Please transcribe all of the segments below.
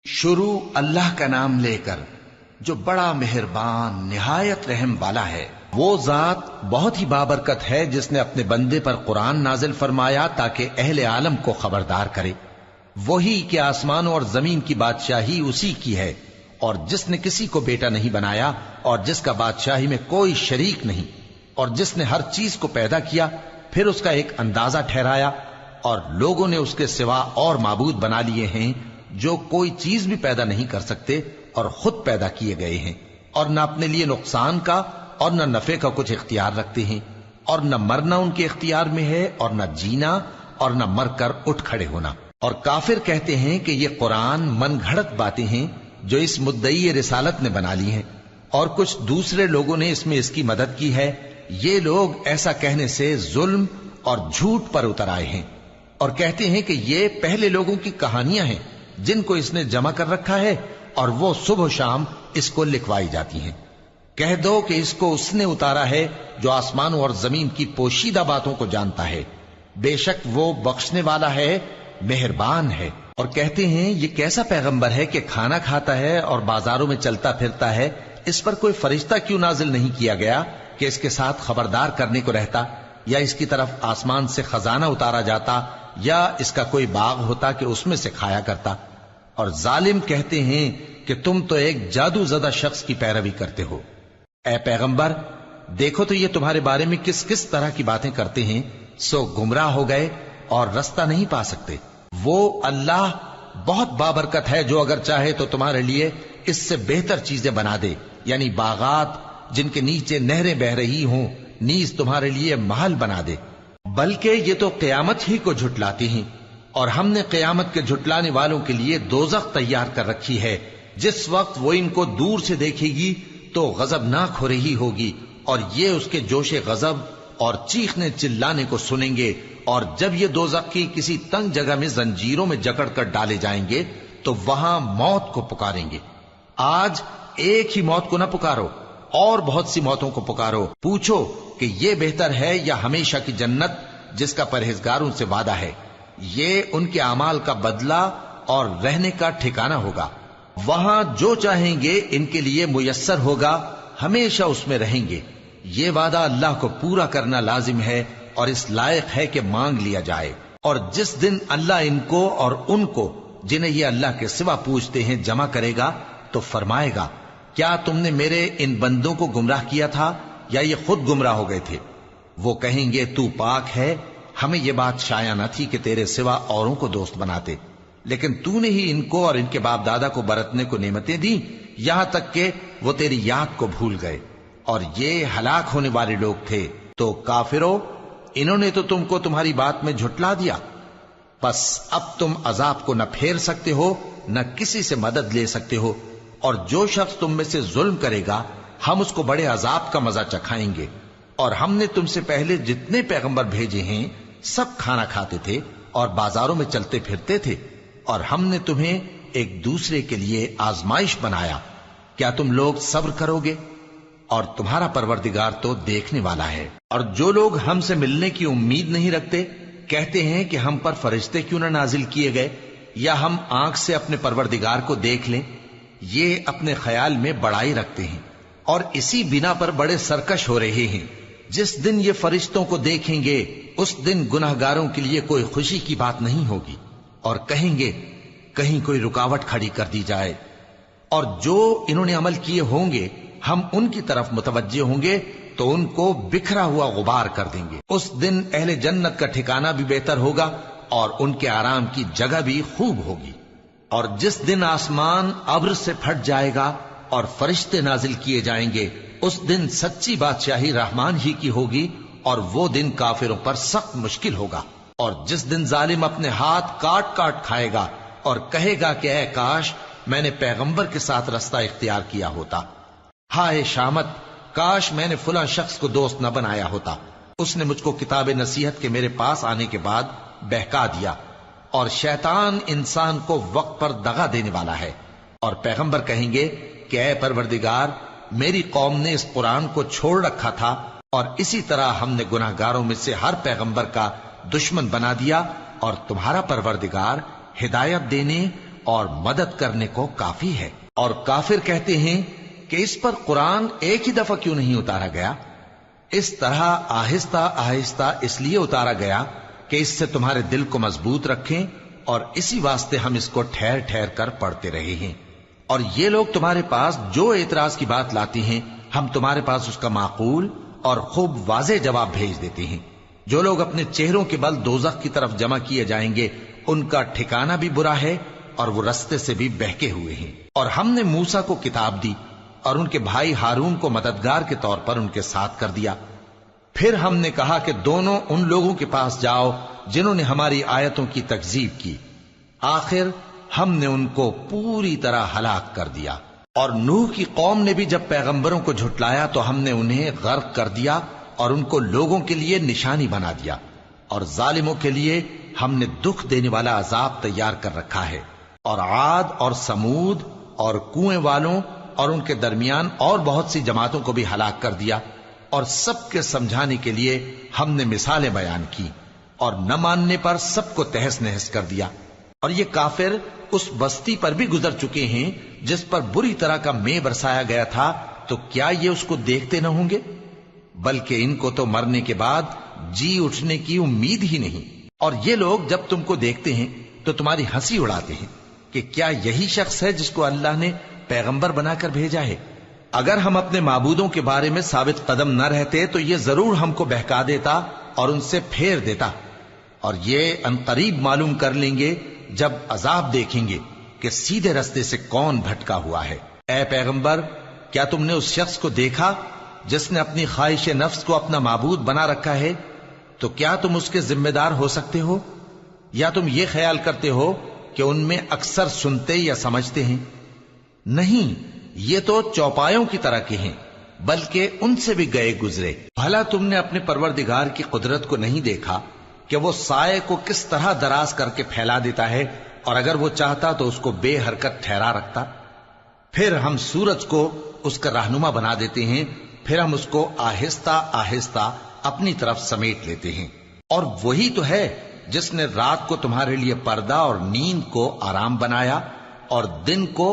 شروع اللہ کا نام لے کر جو بڑا مہربان نہایت رحم والا ہے۔ وہ ذات بہت ہی بابرکت ہے جس نے اپنے بندے پر قرآن نازل فرمایا تاکہ اہل عالم کو خبردار کرے۔ وہی کہ آسمانوں اور زمین کی بادشاہی اسی کی ہے، اور جس نے کسی کو بیٹا نہیں بنایا اور جس کا بادشاہی میں کوئی شریک نہیں، اور جس نے ہر چیز کو پیدا کیا پھر اس کا ایک اندازہ ٹھہرایا، اور لوگوں نے اس کے سوا اور معبود بنا لیے ہیں جو کوئی چیز بھی پیدا نہیں کر سکتے اور خود پیدا کیے گئے ہیں، اور نہ اپنے لیے نقصان کا اور نہ نفع کا کچھ اختیار رکھتے ہیں، اور نہ مرنا ان کے اختیار میں ہے اور نہ جینا اور نہ مر کر اٹھ کھڑے ہونا۔ اور کافر کہتے ہیں کہ یہ قرآن من گھڑت باتیں ہیں جو اس مدعی رسالت نے بنا لی ہیں، اور کچھ دوسرے لوگوں نے اس میں اس کی مدد کی ہے۔ یہ لوگ ایسا کہنے سے ظلم اور جھوٹ پر اتر آئے ہیں، اور کہتے ہیں کہ یہ پہلے لوگوں کی کہانیاں ہیں جن کو اس نے جمع کر رکھا ہے، اور وہ صبح و شام اس کو لکھوائی جاتی ہیں۔ کہہ دو کہ اس کو اس نے اتارا ہے جو آسمانوں اور زمین کی پوشیدہ باتوں کو جانتا ہے، بے شک وہ بخشنے والا ہے، مہربان ہے۔ اور کہتے ہیں یہ کیسا پیغمبر ہے کہ کھانا کھاتا ہے اور بازاروں میں چلتا پھرتا ہے، اس پر کوئی فرشتہ کیوں نازل نہیں کیا گیا کہ اس کے ساتھ خبردار کرنے کو رہتا، یا اس کی طرف آسمان سے خزانہ اتارا جاتا، یا اس کا کوئی باغ ہوتا کہ اس میں سے کھایا کرتا۔ اور ظالم کہتے ہیں کہ تم تو ایک جادو زدہ شخص کی پیروی کرتے ہو۔ اے پیغمبر دیکھو تو یہ تمہارے بارے میں کس کس طرح کی باتیں کرتے ہیں، سو گمراہ ہو گئے اور رستہ نہیں پا سکتے۔ وہ اللہ بہت بابرکت ہے جو اگر چاہے تو تمہارے لیے اس سے بہتر چیزیں بنا دے، یعنی باغات جن کے نیچے نہریں بہ رہی ہوں، نیز تمہارے لیے محل بنا دے۔ بلکہ یہ تو قیامت ہی کو جھٹلاتی ہیں، اور ہم نے قیامت کے جھٹلانے والوں کے لیے دوزخ تیار کر رکھی ہے، جس وقت وہ ان کو دور سے دیکھے گی تو غضبناک ہو رہی ہوگی، اور یہ اس کے جوش غضب اور چیخنے چلانے کو سنیں گے۔ اور جب یہ دوزخ کی کسی تنگ جگہ میں زنجیروں میں جکڑ کر ڈالے جائیں گے تو وہاں موت کو پکاریں گے۔ آج ایک ہی موت کو نہ پکارو، اور بہت سی موتوں کو پکارو، پوچھو کہ یہ بہتر ہے یا ہمیشہ کی جنت جس کا پرہیزگاروں سے وعدہ ہے۔ یہ ان کے اعمال کا بدلہ اور رہنے کا ٹھکانہ ہوگا، وہاں جو چاہیں گے ان کے لیے میسر ہوگا، ہمیشہ اس میں رہیں گے۔ یہ وعدہ اللہ کو پورا کرنا لازم ہے اور اس لائق ہے کہ مانگ لیا جائے۔ اور جس دن اللہ ان کو اور ان کو جنہیں یہ اللہ کے سوا پوچھتے ہیں جمع کرے گا تو فرمائے گا، کیا تم نے میرے ان بندوں کو گمراہ کیا تھا یا یہ خود گمراہ ہو گئے تھے؟ وہ کہیں گے تو پاک ہے، ہمیں یہ بات شایع نہ تھی کہ تیرے سوا اوروں کو دوست بناتے، لیکن تو نے ہی ان کو اور ان کے باپ دادا کو برتنے کو نعمتیں دیں، یہاں تک کہ وہ تیری یاد کو بھول گئے، اور یہ ہلاک ہونے والے لوگ تھے۔ تو کافرو، انہوں نے تو تم کو تمہاری بات میں جھٹلا دیا، پس اب تم عذاب کو نہ پھیر سکتے ہو نہ کسی سے مدد لے سکتے ہو، اور جو شخص تم میں سے ظلم کرے گا ہم اس کو بڑے عذاب کا مزہ چکھائیں گے۔ اور ہم نے تم سے پہلے جتنے پیغمبر بھیجے ہیں سب کھانا کھاتے تھے اور بازاروں میں چلتے پھرتے تھے، اور ہم نے تمہیں ایک دوسرے کے لیے آزمائش بنایا، کیا تم لوگ صبر کرو گے؟ اور تمہارا پروردگار تو دیکھنے والا ہے۔ اور جو لوگ ہم سے ملنے کی امید نہیں رکھتے کہتے ہیں کہ ہم پر فرشتے کیوں نہ نازل کیے گئے، یا ہم آنکھ سے اپنے پروردگار کو دیکھ لیں۔ یہ اپنے خیال میں بڑائی رکھتے ہیں اور اسی بنا پر بڑے سرکش ہو رہے ہیں۔ جس دن یہ فرشتوں کو دیکھیں گے اس دن گناہگاروں کے لیے کوئی خوشی کی بات نہیں ہوگی، اور کہیں گے کہیں کوئی رکاوٹ کھڑی کر دی جائے۔ اور جو انہوں نے عمل کیے ہوں گے ہم ان کی طرف متوجہ ہوں گے تو ان کو بکھرا ہوا غبار کر دیں گے۔ اس دن اہل جنت کا ٹھکانہ بھی بہتر ہوگا اور ان کے آرام کی جگہ بھی خوب ہوگی۔ اور جس دن آسمان ابر سے پھٹ جائے گا اور فرشتے نازل کیے جائیں گے، اس دن سچی بادشاہی رحمان ہی کی ہوگی، اور وہ دن کافروں پر سخت مشکل ہوگا۔ اور جس دن ظالم اپنے ہاتھ کاٹ کاٹ کھائے گا اور کہے گا کہ اے کاش میں نے پیغمبر کے ساتھ رستہ اختیار کیا ہوتا، ہائے شامت، کاش میں نے فلاں شخص کو دوست نہ بنایا ہوتا، اس نے مجھ کو کتاب نصیحت کے میرے پاس آنے کے بعد بہکا دیا۔ اور شیطان انسان کو وقت پر دغا دینے والا ہے۔ اور پیغمبر کہیں گے کہ اے پروردگار، میری قوم نے اس قرآن کو چھوڑ رکھا تھا، اور اسی طرح ہم نے گناہگاروں میں سے ہر پیغمبر کا دشمن بنا دیا، اور تمہارا پروردگار ہدایت دینے اور مدد کرنے کو کافی ہے۔ اور کافر کہتے ہیں کہ اس پر قرآن ایک ہی دفعہ کیوں نہیں اتارا گیا؟ اس طرح آہستہ آہستہ اس لیے اتارا گیا کہ اس سے تمہارے دل کو مضبوط رکھیں، اور اسی واسطے ہم اس کو ٹھہر ٹھہر کر پڑھتے رہے ہیں۔ اور یہ لوگ تمہارے پاس جو اعتراض کی بات لاتی ہیں، ہم تمہارے پاس اس کا معقول اور خوب واضح جواب بھیج دیتے ہیں۔ جو لوگ اپنے چہروں کے بل دوزخ کی طرف جمع کیے جائیں گے، ان کا ٹھکانہ بھی برا ہے اور وہ رستے سے بھی بہکے ہوئے ہیں۔ اور ہم نے موسیٰ کو کتاب دی اور ان کے بھائی ہارون کو مددگار کے طور پر ان کے ساتھ کر دیا۔ پھر ہم نے کہا کہ دونوں ان لوگوں کے پاس جاؤ جنہوں نے ہماری آیتوں کی تکذیب کی۔ آخر ہم نے ان کو پوری طرح ہلاک کر دیا۔ اور نوح کی قوم نے بھی جب پیغمبروں کو جھٹلایا تو ہم نے انہیں غرق کر دیا اور ان کو لوگوں کے لیے نشانی بنا دیا، اور ظالموں کے لیے ہم نے دکھ دینے والا عذاب تیار کر رکھا ہے۔ اور عاد اور سمود اور کنویں والوں اور ان کے درمیان اور بہت سی جماعتوں کو بھی ہلاک کر دیا، اور سب کے سمجھانے کے لیے ہم نے مثالیں بیان کی، اور نہ ماننے پر سب کو تہس نہس کر دیا۔ اور یہ کافر اس بستی پر بھی گزر چکے ہیں جس پر بری طرح کا مے برسایا گیا تھا، تو کیا یہ اس کو دیکھتے نہ ہوں گے؟ بلکہ ان کو تو مرنے کے بعد جی اٹھنے کی امید ہی نہیں۔ اور یہ لوگ جب تم کو دیکھتے ہیں تو تمہاری ہنسی اڑاتے ہیں کہ کیا یہی شخص ہے جس کو اللہ نے پیغمبر بنا کر بھیجا ہے؟ اگر ہم اپنے معبودوں کے بارے میں ثابت قدم نہ رہتے تو یہ ضرور ہم کو بہکا دیتا اور ان سے پھیر دیتا، اور یہ انقریب معلوم کر لیں گے جب عذاب دیکھیں گے کہ سیدھے رستے سے کون بھٹکا ہوا ہے۔ اے پیغمبر، کیا تم نے اس شخص کو دیکھا جس نے اپنی خواہش نفس کو اپنا معبود بنا رکھا ہے؟ تو کیا تم اس کے ذمہ دار ہو سکتے ہو؟ یا تم یہ خیال کرتے ہو کہ ان میں اکثر سنتے یا سمجھتے ہیں؟ نہیں، یہ تو چوپایوں کی طرح کے ہیں، بلکہ ان سے بھی گئے گزرے۔ بھلا تم نے اپنے پروردگار کی قدرت کو نہیں دیکھا کہ وہ سائے کو کس طرح دراز کر کے پھیلا دیتا ہے، اور اگر وہ چاہتا تو اس کو بے حرکت ٹھہرا رکھتا؟ پھر ہم سورج کو اس کا رہنما بنا دیتے ہیں، پھر ہم اس کو آہستہ آہستہ اپنی طرف سمیٹ لیتے ہیں۔ اور وہی تو ہے جس نے رات کو تمہارے لیے پردہ اور نیند کو آرام بنایا اور دن کو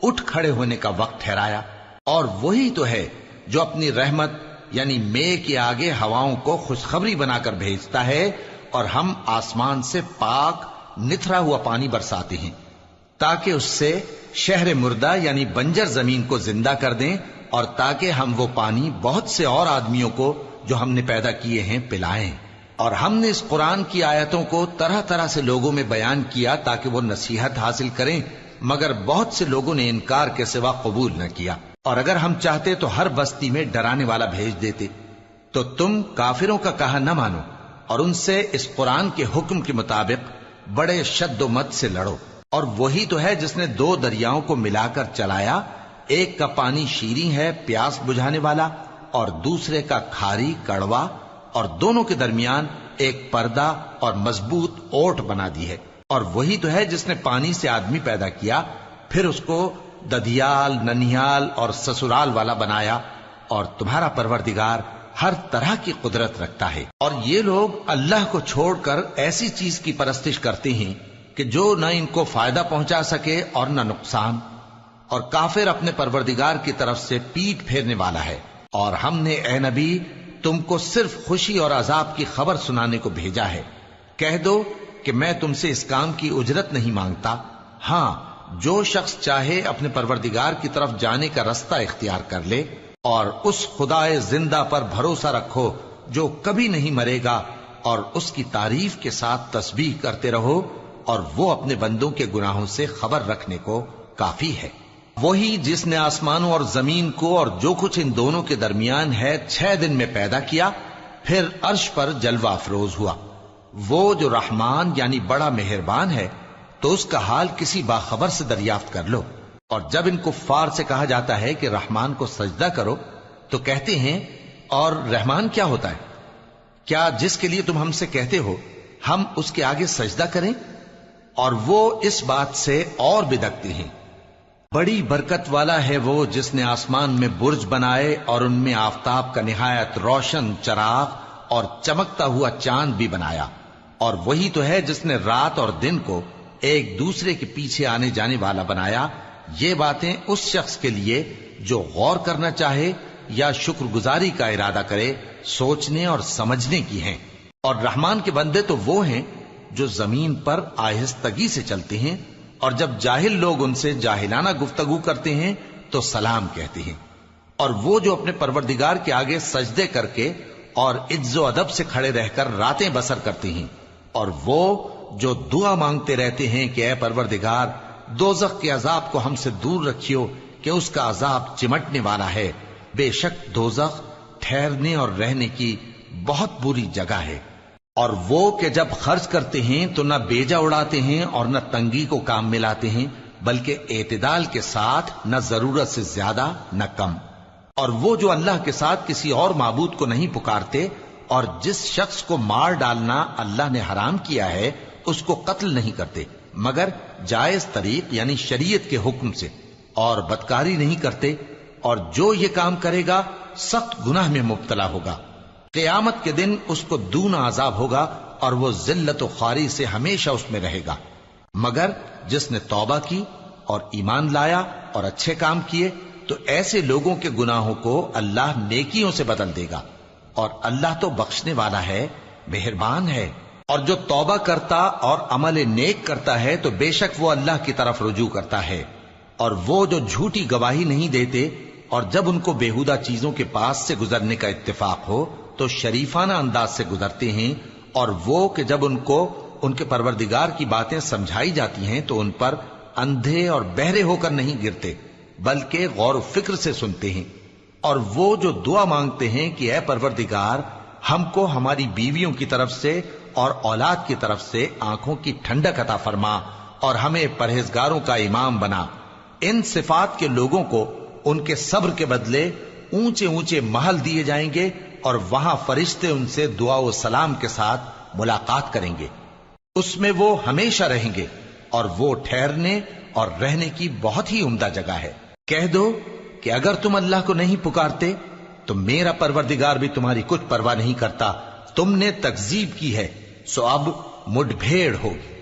اٹھ کھڑے ہونے کا وقت ٹھہرایا۔ اور وہی تو ہے جو اپنی رحمت یعنی مے کے آگے ہواؤں کو خوشخبری بنا کر بھیجتا ہے، اور ہم آسمان سے پاک نتھرا ہوا پانی برساتے ہیں تاکہ اس سے شہر مردہ یعنی بنجر زمین کو زندہ کر دیں، اور تاکہ ہم وہ پانی بہت سے اور آدمیوں کو جو ہم نے پیدا کیے ہیں پلائیں۔ اور ہم نے اس قرآن کی آیتوں کو طرح طرح سے لوگوں میں بیان کیا تاکہ وہ نصیحت حاصل کریں، مگر بہت سے لوگوں نے انکار کے سوا قبول نہ کیا۔ اور اگر ہم چاہتے تو ہر بستی میں ڈرانے والا بھیج دیتے، تو تم کافروں کا کہا نہ مانو اور ان سے اس قرآن کے حکم کے مطابق بڑے شد و مت سے لڑو۔ اور وہی تو ہے جس نے دو دریاؤں کو ملا کر چلایا، ایک کا پانی شیریں ہے پیاس بجھانے والا، اور دوسرے کا کھاری کڑوا، اور دونوں کے درمیان ایک پردہ اور مضبوط اوٹ بنا دی ہے۔ اور وہی تو ہے جس نے پانی سے آدمی پیدا کیا، پھر اس کو ددھیال، ننھیال اور سسرال والا بنایا، اور تمہارا پروردگار ہر طرح کی قدرت رکھتا ہے۔ اور یہ لوگ اللہ کو چھوڑ کر ایسی چیز کی پرستش کرتے ہیں کہ جو نہ ان کو فائدہ پہنچا سکے اور نہ نقصان، اور کافر اپنے پروردگار کی طرف سے پیٹ پھیرنے والا ہے۔ اور ہم نے اے نبی تم کو صرف خوشی اور عذاب کی خبر سنانے کو بھیجا ہے۔ کہہ دو کہ میں تم سے اس کام کی اجرت نہیں مانگتا، ہاں جو شخص چاہے اپنے پروردگار کی طرف جانے کا رستہ اختیار کر لے، اور اس خدائے زندہ پر بھروسہ رکھو جو کبھی نہیں مرے گا، اور اس کی تعریف کے ساتھ تسبیح کرتے رہو، اور وہ اپنے بندوں کے گناہوں سے خبر رکھنے کو کافی ہے۔ وہی جس نے آسمانوں اور زمین کو اور جو کچھ ان دونوں کے درمیان ہے 6 دن میں پیدا کیا، پھر عرش پر جلوہ افروز ہوا۔ وہ جو رحمان یعنی بڑا مہربان ہے، تو اس کا حال کسی باخبر سے دریافت کر لو۔ اور جب ان کفار سے کہا جاتا ہے کہ رحمان کو سجدہ کرو، تو کہتے ہیں اور رحمان کیا ہوتا ہے؟ کیا جس کے لیے تم ہم سے کہتے ہو ہم اس کے آگے سجدہ کریں؟ اور وہ اس بات سے اور بدکتے ہیں۔ بڑی برکت والا ہے وہ جس نے آسمان میں برج بنائے اور ان میں آفتاب کا نہایت روشن چراغ اور چمکتا ہوا چاند بھی بنایا۔ اور وہی تو ہے جس نے رات اور دن کو ایک دوسرے کے پیچھے آنے جانے والا بنایا، یہ باتیں اس شخص کے لیے جو غور کرنا چاہے یا شکر گزاری کا ارادہ کرے سوچنے اور سمجھنے کی ہیں۔ اور رحمان کے بندے تو وہ ہیں جو زمین پر آہستگی سے چلتے ہیں، اور جب جاہل لوگ ان سے جاہلانہ گفتگو کرتے ہیں تو سلام کہتے ہیں۔ اور وہ جو اپنے پروردگار کے آگے سجدے کر کے اور عز و ادب سے کھڑے رہ کر راتیں بسر کرتے ہیں، اور وہ جو دعا مانگتے رہتے ہیں کہ اے پروردگار دوزخ کے عذاب کو ہم سے دور رکھیو کہ اس کا عذاب چمٹنے والا ہے، بے شک دوزخ ٹھہرنے اور رہنے کی بہت بری جگہ ہے۔ اور وہ کہ جب خرچ کرتے ہیں تو نہ بیجا اڑاتے ہیں اور نہ تنگی کو کام میں لاتے ہیں، بلکہ اعتدال کے ساتھ، نہ ضرورت سے زیادہ نہ کم۔ اور وہ جو اللہ کے ساتھ کسی اور معبود کو نہیں پکارتے، اور جس شخص کو مار ڈالنا اللہ نے حرام کیا ہے اس کو قتل نہیں کرتے مگر جائز طریق یعنی شریعت کے حکم سے، اور بدکاری نہیں کرتے، اور جو یہ کام کرے گا سخت گناہ میں مبتلا ہوگا۔ قیامت کے دن اس کو دونا عذاب ہوگا اور وہ ذلت و خواری سے ہمیشہ اس میں رہے گا، مگر جس نے توبہ کی اور ایمان لایا اور اچھے کام کیے تو ایسے لوگوں کے گناہوں کو اللہ نیکیوں سے بدل دے گا، اور اللہ تو بخشنے والا ہے، مہربان ہے۔ اور جو توبہ کرتا اور عمل نیک کرتا ہے تو بے شک وہ اللہ کی طرف رجوع کرتا ہے۔ اور وہ جو جھوٹی گواہی نہیں دیتے اور جب ان کو بےہودہ چیزوں کے پاس سے گزرنے کا اتفاق ہو تو شریفانہ انداز سے گزرتے ہیں، اور وہ کہ جب ان کو ان کے پروردگار کی باتیں سمجھائی جاتی ہیں تو ان پر اندھے اور بہرے ہو کر نہیں گرتے بلکہ غور و فکر سے سنتے ہیں۔ اور وہ جو دعا مانگتے ہیں کہ اے پروردگار ہم کو ہماری بیویوں کی طرف سے اور اولاد کی طرف سے آنکھوں کی ٹھنڈک عطا فرما اور ہمیں پرہیزگاروں کا امام بنا، ان صفات کے لوگوں کو ان کے صبر کے بدلے اونچے اونچے محل دیے جائیں گے، اور وہاں فرشتے ان سے دعا و سلام کے ساتھ ملاقات کریں گے، اس میں وہ ہمیشہ رہیں گے، اور وہ ٹھہرنے اور رہنے کی بہت ہی عمدہ جگہ ہے۔ کہہ دو کہ اگر تم اللہ کو نہیں پکارتے تو میرا پروردگار بھی تمہاری کچھ پرواہ نہیں کرتا، تم نے تکذیب کی ہے سو اب مڈ بھیڑ ہوگی۔